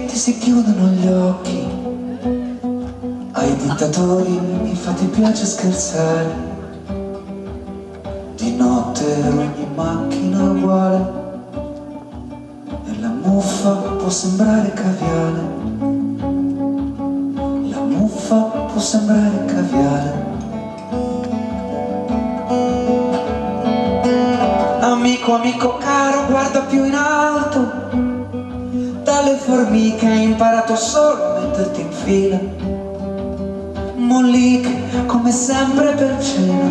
Ti si chiudono gli occhi, ai dittatori infatti piace scherzare. Di notte ogni macchina è uguale e la muffa può sembrare caviale. La muffa può sembrare caviale. Amico, amico caro, guarda più in alto. Dalle formiche hai imparato solo a metterti in fila. Molliche come sempre per cena.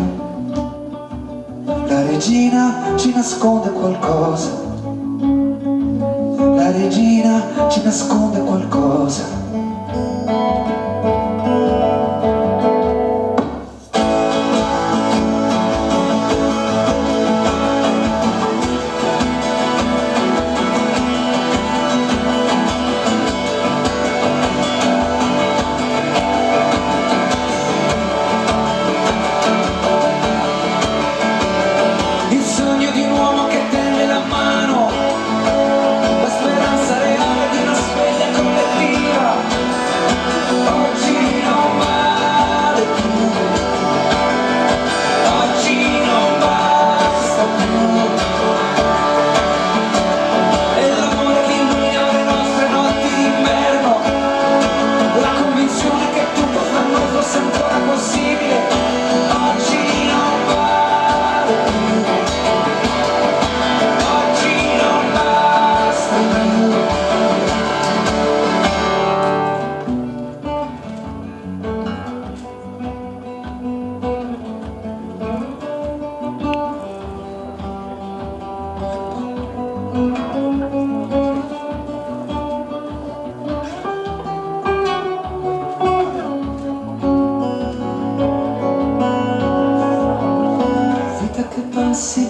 La regina ci nasconde qualcosa. La regina ci nasconde qualcosa.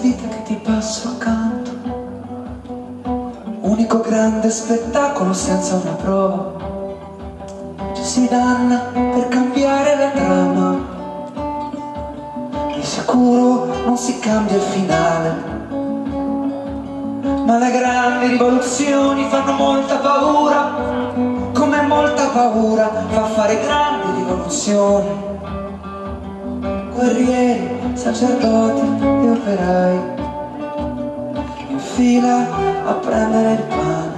Vita che ti passo accanto, unico grande spettacolo senza una prova. Ci si danna per cambiare la trama, di sicuro non si cambia il finale. Ma le grandi rivoluzioni fanno molta paura, come molta paura fa fare grandi rivoluzioni. Guerrieri, sacerdoti e operai in fila a prendere il pane,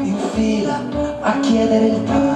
in fila a chiedere il pane.